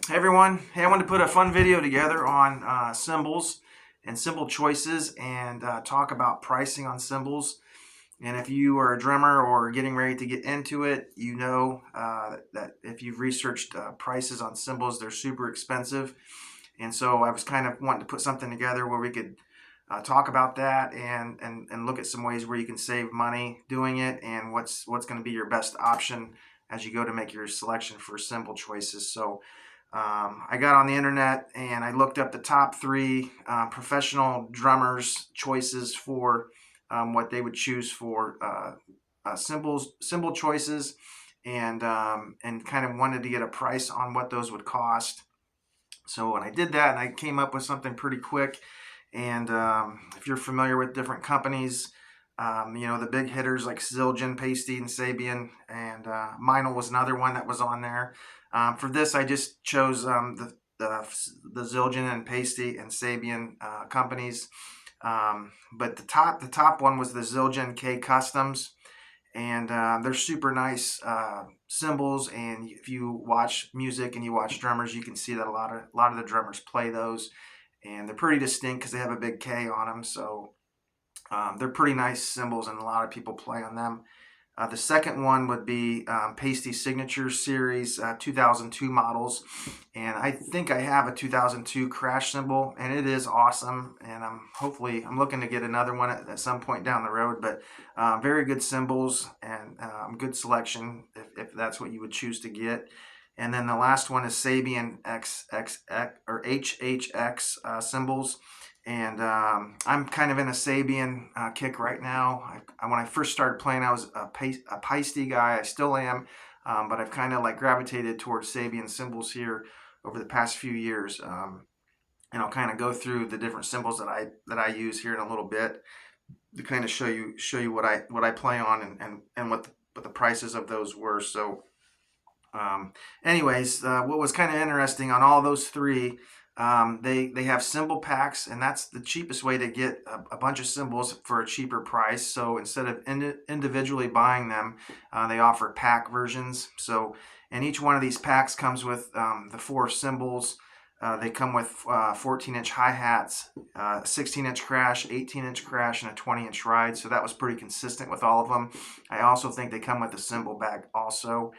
Hey everyone, hey, I wanted to put a fun video together on cymbals and cymbal choices and talk about pricing on cymbals. And if you are a drummer or getting ready to get into it, you know that if you've researched prices on cymbals, they're super expensive. And so I was kind of wanting to put something together where we could talk about that and look at some ways where you can save money doing it and what's going to be your best option as you go to make your selection for cymbal choices. So I got on the internet and I looked up the top three professional drummers' choices for what they would choose for cymbal choices, and kind of wanted to get a price on what those would cost. So when I did that, and I came up with something pretty quick. And if you're familiar with different companies, the big hitters like Zildjian, Pasty, and Sabian, and Meinl was another one that was on there. For this, I just chose the Zildjian and Pasty and Sabian companies. But the top one was the Zildjian K Customs, and they're super nice cymbals. And if you watch music and you watch drummers, you can see that a lot of the drummers play those, and they're pretty distinct because they have a big K on them. So they're pretty nice cymbals, and a lot of people play on them. The second one would be Pasty Signature Series 2002 models, and I think I have a 2002 crash cymbal, and it is awesome. And I'm looking to get another one at some point down the road. But very good cymbals and good selection if that's what you would choose to get. And then the last one is Sabian XXX or HHX cymbals. And I'm kind of in a Sabian kick right now. When I first started playing, I was a Paiste guy. I still am, but I've kind of like gravitated towards Sabian cymbals here over the past few years. And I'll kind of go through the different cymbals that I use here in a little bit to kind of show you what I play on, and what the prices of those were. So anyways, what was kind of interesting on all those three, they have cymbal packs, and that's the cheapest way to get a bunch of cymbals for a cheaper price. So instead of individually buying them, they offer pack versions. So, and each one of these packs comes with the four cymbals. They come with 14-inch hi-hats, 16-inch crash, 18-inch crash, and a 20-inch ride. So that was pretty consistent with all of them. I also think they come with a cymbal bag also.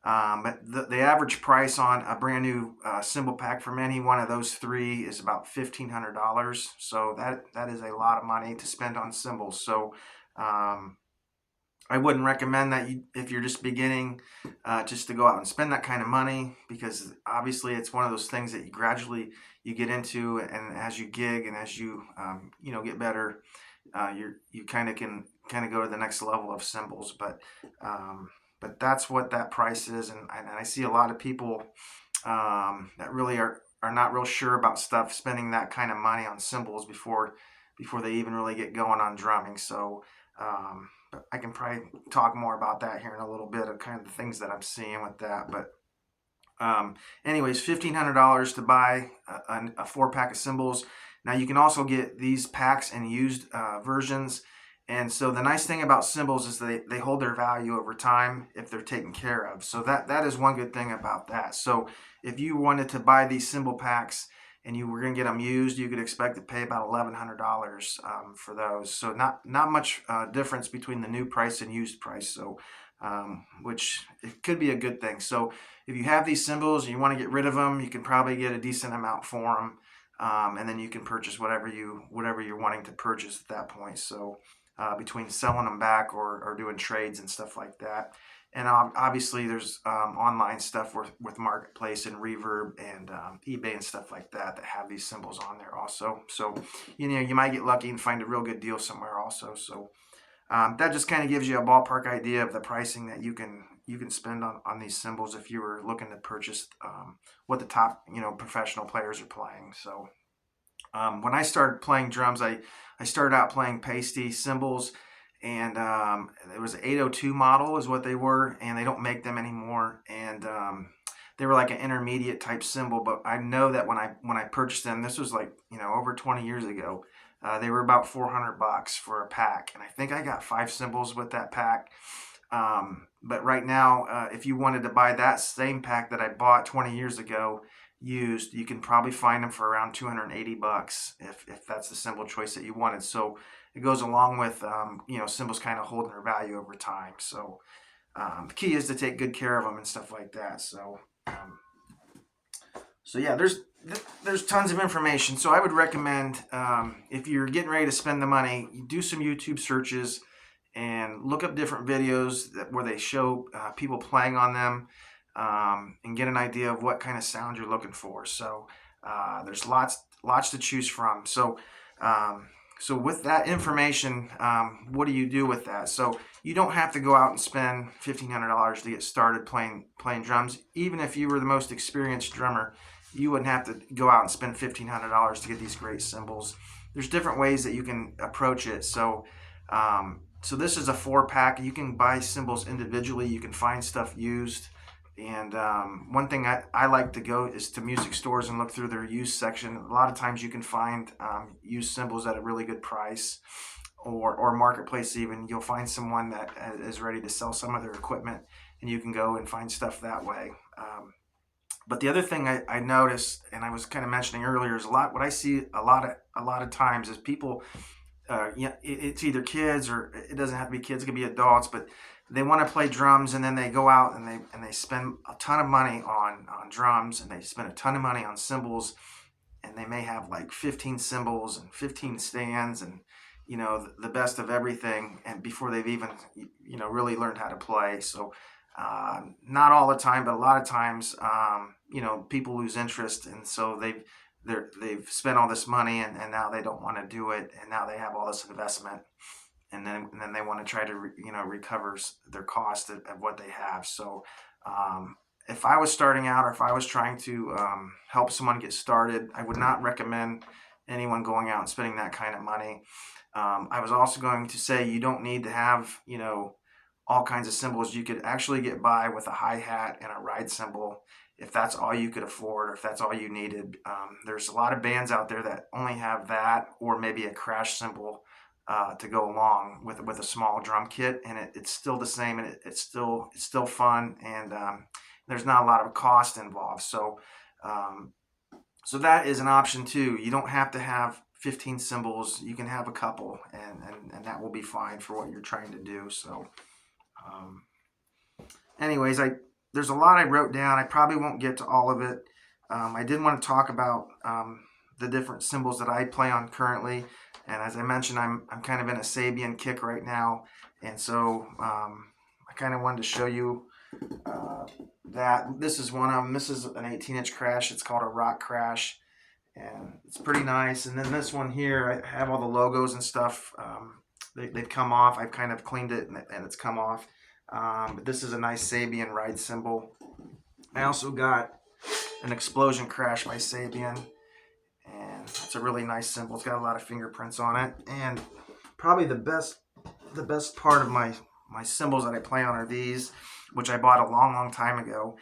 But the average price on a brand new cymbal pack from any one of those three is about $1,500. So that is a lot of money to spend on cymbals. So I wouldn't recommend that if you're just beginning, just to go out and spend that kind of money, because obviously it's one of those things that you gradually you get into, and as you gig and as you get better, you kind of can go to the next level of cymbals. But that's what that price is, and I see a lot of people that really are not real sure about stuff, spending that kind of money on cymbals before they even really get going on drumming. So but I can probably talk more about that here in a little bit, of kind of the things that I'm seeing with that. But anyways, $1,500 to buy a 4-pack of cymbals. Now you can also get these packs and used versions. And so the nice thing about cymbals is they hold their value over time if they're taken care of. So that is one good thing about that. So if you wanted to buy these cymbal packs and you were going to get them used, you could expect to pay about $1,100 for those. So not much difference between the new price and used price. So which it could be a good thing. So if you have these cymbals and you want to get rid of them, you can probably get a decent amount for them, and then you can purchase whatever you're wanting to purchase at that point. So between selling them back or doing trades and stuff like that. And obviously there's online stuff with Marketplace and Reverb and eBay and stuff like that have these cymbals on there also. So you might get lucky and find a real good deal somewhere also. So that just kind of gives you a ballpark idea of the pricing that you can spend on these cymbals if you were looking to purchase what the top professional players are playing. So when I started playing drums, I started out playing Pasty cymbals, and it was an 802 model is what they were, and they don't make them anymore. And they were like an intermediate type cymbal, but I know that when I purchased them, this was like over 20 years ago. They were about $400 for a pack, and I think I got 5 cymbals with that pack. But right now, if you wanted to buy that same pack that I bought 20 years ago used, you can probably find them for around 280 bucks if that's the cymbal choice that you wanted. So it goes along with cymbals kind of holding their value over time. So the key is to take good care of them and stuff like that. So yeah, there's tons of information. So I would recommend, if you're getting ready to spend the money, you do some YouTube searches and look up different videos where they show people playing on them, and get an idea of what kind of sound you're looking for. So there's lots to choose from. So with that information, what do you do with that? So you don't have to go out and spend $1,500 to get started playing drums. Even if you were the most experienced drummer, you wouldn't have to go out and spend $1,500 to get these great cymbals. There's different ways that you can approach it. So this is a 4-pack. You can buy cymbals individually. You can find stuff used. And one thing I like to go is to music stores and look through their used section. A lot of times you can find used cymbals at a really good price, or marketplace even. You'll find someone that is ready to sell some of their equipment, and you can go and find stuff that way. But the other thing I noticed, and I was kind of mentioning earlier, is what I see a lot of times is people, it's either kids, or it doesn't have to be kids, it could be adults, but they want to play drums, and then they go out and they spend a ton of money on drums, and they spend a ton of money on cymbals, and they may have like 15 cymbals and 15 stands, and the best of everything, and before they've even really learned how to play. So not all the time, but a lot of times, people lose interest, and so they've spent all this money, and now they don't want to do it, and now they have all this investment, and then they want to try to recover their cost of what they have. So if I was starting out, or if I was trying to help someone get started, I would not recommend anyone going out and spending that kind of money. I was also going to say, you don't need to have all kinds of cymbals. You could actually get by with a hi-hat and a ride cymbal if that's all you could afford, or if that's all you needed. There's a lot of bands out there that only have that, or maybe a crash cymbal to go along with a small drum kit, and it's still the same, and it's still fun, and there's not a lot of cost involved. So that is an option too. You don't have to have 15 cymbals. You can have a couple, and that will be fine for what you're trying to do. So um, anyways, there's a lot I wrote down. I probably won't get to all of it. I did want to talk about the different cymbals that I play on currently, and as I mentioned, I'm kind of in a Sabian kick right now, and so I kind of wanted to show you that this is one of them. This is an 18-inch crash. It's called a rock crash, and it's pretty nice. And then this one here, I have all the logos and stuff. They've come off. I've kind of cleaned it, and it's come off. But this is a nice Sabian ride cymbal. I also got an Explosion Crash by Sabian, and it's a really nice cymbal. It's got a lot of fingerprints on it, and probably the best part of my cymbals that I play on are these, which I bought a long time ago,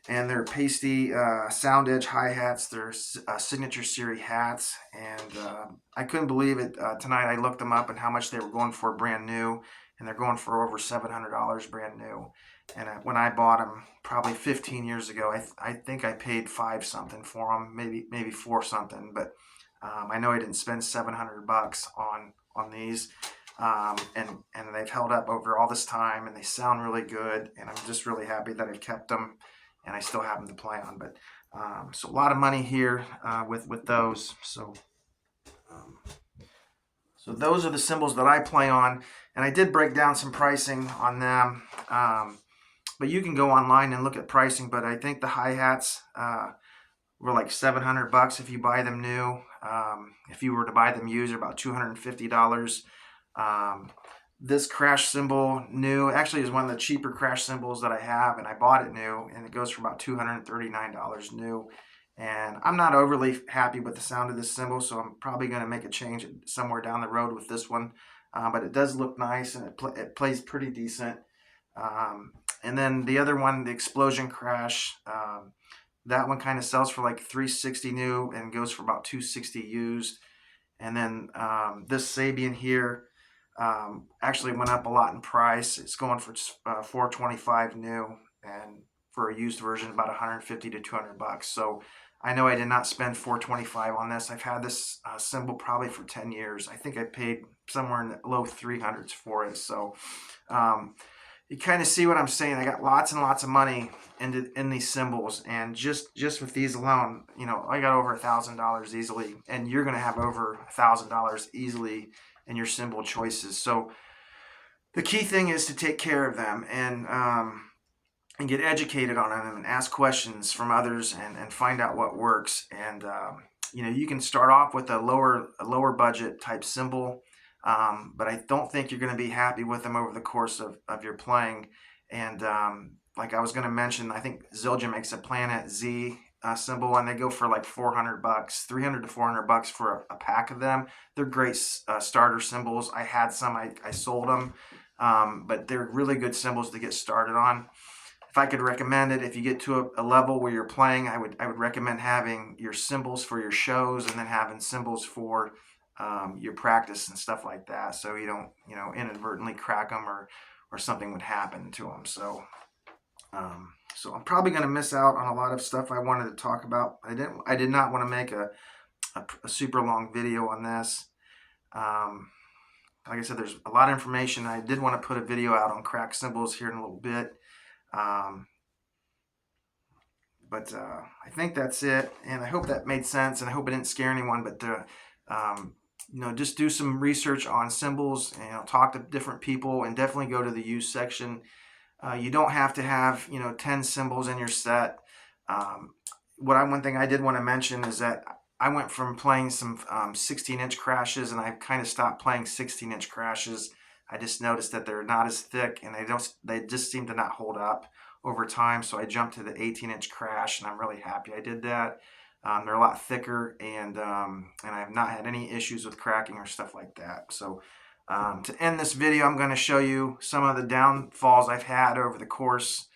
and they're pasty Sound Edge hi-hats. They're Signature Series hats, and I couldn't believe it. Tonight I looked them up and how much they were going for brand new, and they're going for over $700 brand new. And when I bought them probably 15 years ago, I think I paid $5 something for them, maybe $4 something, but I know I didn't spend $700 on these. And they've held up over all this time, and they sound really good, and I'm just really happy that I've kept them, and I still have them to play on. But so a lot of money here with those. So those are the cymbals that I play on, and I did break down some pricing on them. But you can go online and look at pricing. But I think the hi-hats were like $700 if you buy them new. If you were to buy them used, they're about $250. This crash cymbal new actually is one of the cheaper crash cymbals that I have, and I bought it new, and it goes for about $239 new. And I'm not overly happy with the sound of this cymbal, so I'm probably going to make a change somewhere down the road with this one. But it does look nice, and it plays pretty decent. And then the other one, the Explosion Crash, that one kind of sells for like $360 new and goes for about $260 used. And then this Sabian here, Actually went up a lot in price. It's going for $425 new, and for a used version about 150 to 200 bucks. So I know I did not spend 425 on this. I've had this cymbal probably for 10 years. I think I paid somewhere in the low 300s for it. So um, you kind of see what I'm saying. I got lots and lots of money in these cymbals, and just with these alone, I got over $1,000 easily, and you're gonna have over $1,000 easily in your cymbal choices. So the key thing is to take care of them and get educated on them and ask questions from others and find out what works. And you can start off with a lower budget type cymbal, but I don't think you're going to be happy with them over the course of your playing. And like I was going to mention, I think Zildjian makes a Planet Z cymbal, and they go for like 400 bucks, 300 to 400 bucks for a pack of them. They're great starter cymbals. I had some, I sold them, but they're really good cymbals to get started on. If I could recommend it, if you get to a level where you're playing, I would recommend having your cymbals for your shows, and then having cymbals for your practice and stuff like that, so you don't inadvertently crack them or something would happen to them. So I'm probably going to miss out on a lot of stuff I wanted to talk about. I did not want to make a super long video on this. Like I said, there's a lot of information. I did want to put a video out on cracked cymbals here in a little bit. But I think that's it, and I hope that made sense, and I hope it didn't scare anyone. But just do some research on cymbals, and talk to different people, and definitely go to the used section. You don't have to have 10 cymbals in your set. One thing I did want to mention is that I went from playing some 16-inch crashes, and I kind of stopped playing 16-inch crashes. I just noticed that they're not as thick, and they just seem to not hold up over time. So I jumped to the 18-inch crash, and I'm really happy I did that. They're a lot thicker, and I have not had any issues with cracking or stuff like that. So to end this video, I'm going to show you some of the downfalls I've had over the course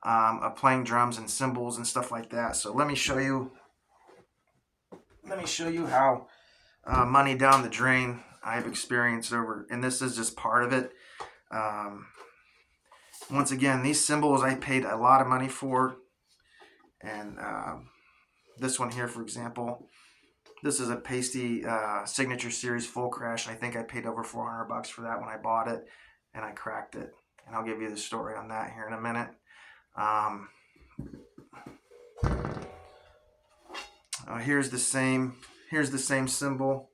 of playing drums and cymbals and stuff like that. So let me show you how money down the drain I've experienced over, and this is just part of it. Once again, these cymbals I paid a lot of money for, and this one here, for example, this is a Pasty Signature Series Full Crash. I think I paid over 400 bucks for that when I bought it, and I cracked it. And I'll give you the story on that here in a minute. Here's the same cymbal.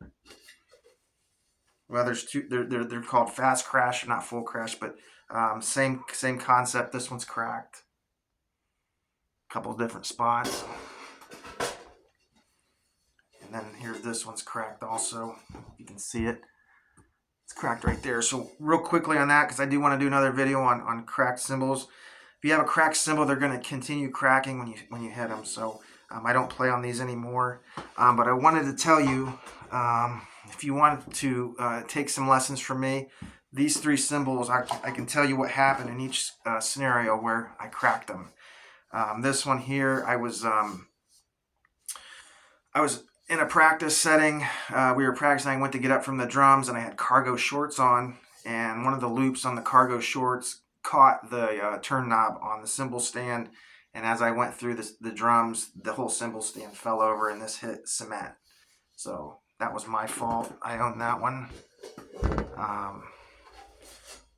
Well, there's two. They're called Fast Crash, not Full Crash, but same concept. This one's cracked. A couple of different spots. And then here's this one's cracked also. You can see it. It's cracked right there. So real quickly on that, because I do want to do another video on cracked cymbals. If you have a cracked cymbal, they're going to continue cracking when you hit them. So I don't play on these anymore. But I wanted to tell you, if you want to take some lessons from me, these three cymbals, I can tell you what happened in each scenario where I cracked them. This one here, I was in a practice setting. We were practicing. I went to get up from the drums, and I had cargo shorts on, and one of the loops on the cargo shorts caught the turn knob on the cymbal stand, and as I went through the drums, the whole cymbal stand fell over, and this hit cement. So that was my fault. I own that one.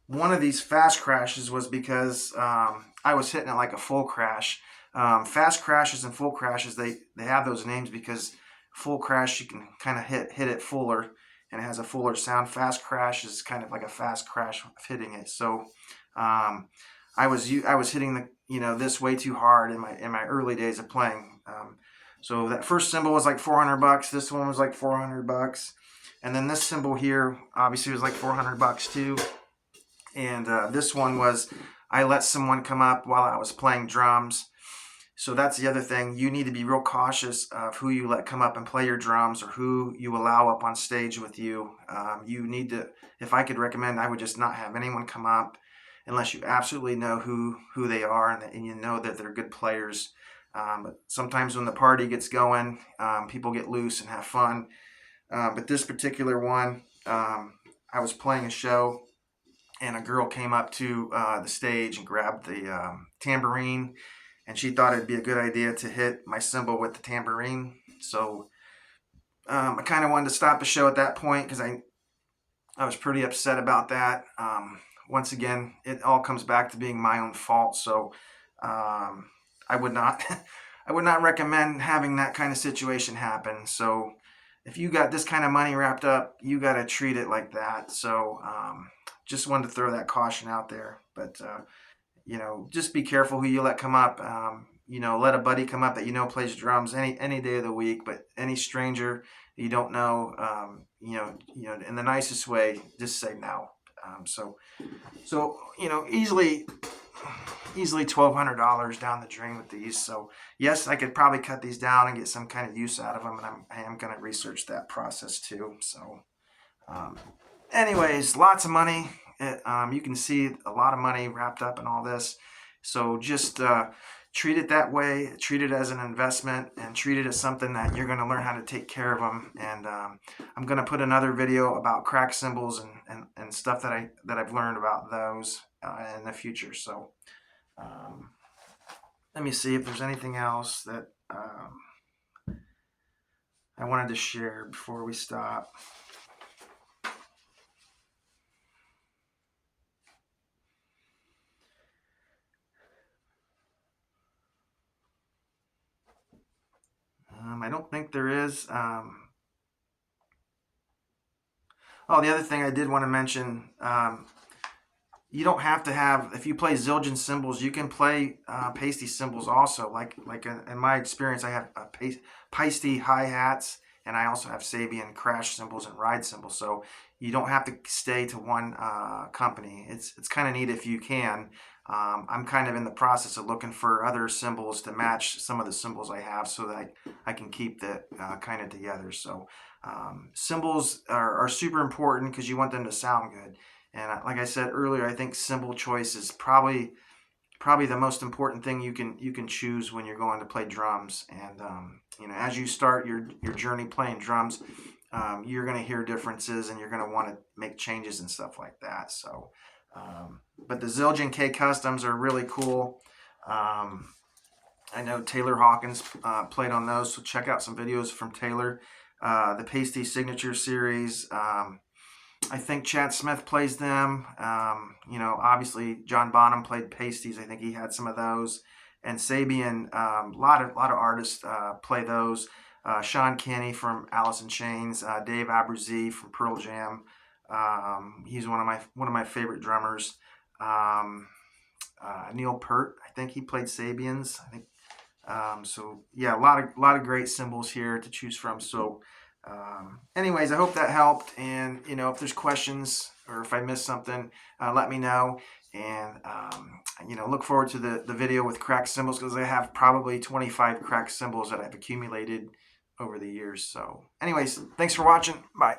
One of these fast crashes was because I was hitting it like a full crash. Fast crashes and full crashes, they have those names because full crash, you can kind of hit it fuller, and it has a fuller sound. Fast crash is kind of like a fast crash of hitting it. So I was hitting this way too hard in my early days of playing. So that first cymbal was like 400 bucks. This one was like 400 bucks, and then this cymbal here obviously was like 400 bucks too. And this one was, I let someone come up while I was playing drums. So that's the other thing. You need to be real cautious of who you let come up and play your drums, or who you allow up on stage with you. You need to, if I could recommend, I would just not have anyone come up unless you absolutely know who they are, and you know that they're good players. But sometimes when the party gets going, people get loose and have fun. But this particular one, I was playing a show, and a girl came up to the stage and grabbed the tambourine, and she thought it'd be a good idea to hit my cymbal with the tambourine. So I kind of wanted to stop the show at that point because I was pretty upset about that. Once again, it all comes back to being my own fault. So I would not I would not recommend having that kind of situation happen. So if you got this kind of money wrapped up, you got to treat it like that. So just wanted to throw that caution out there. But just be careful who you let come up. Let a buddy come up that plays drums any day of the week. But any stranger you don't know, in the nicest way, just say no. So easily $1,200 down the drain with these. So yes, I could probably cut these down and get some kind of use out of them, and I am going to research that process too. So anyways, lots of money. You can see a lot of money wrapped up in all this. So just treat it that way. Treat it as an investment, and treat it as something that you're going to learn how to take care of them. And I'm going to put another video about crack cymbals and stuff that I've learned about those in the future. So let me see if there's anything else that I wanted to share before we stop. I don't think there is. The other thing I did want to mention, you don't have to have, if you play Zildjian cymbals, you can play pasty cymbals also. Like in my experience, I have pasty hi-hats, and I also have Sabian crash cymbals and ride cymbals. So you don't have to stay to one company. It's kind of neat if you can. I'm kind of in the process of looking for other cymbals to match some of the cymbals I have, so that I can keep that kind of together. So cymbals are super important because you want them to sound good. And like I said earlier, I think cymbal choice is probably the most important thing you can choose when you're going to play drums. And as you start your journey playing drums, you're going to hear differences, and you're going to want to make changes and stuff like that. So, but the Zildjian K Customs are really cool. I know Taylor Hawkins played on those, so check out some videos from Taylor. The Pasty Signature Series. I think Chad Smith plays them. Obviously John Bonham played pasties. I think he had some of those. And Sabian, a lot of artists play those. Sean Kenny from Alice in Chains, Dave Abruzzi from Pearl Jam. He's one of my favorite drummers. Neil Peart, I think he played Sabians. I think so. Yeah, a lot of great cymbals here to choose from. So. Anyways, I hope that helped, and if there's questions or if I missed something, let me know. And look forward to the video with cracked cymbals, because I have probably 25 cracked cymbals that I've accumulated over the years. So anyways, thanks for watching. Bye.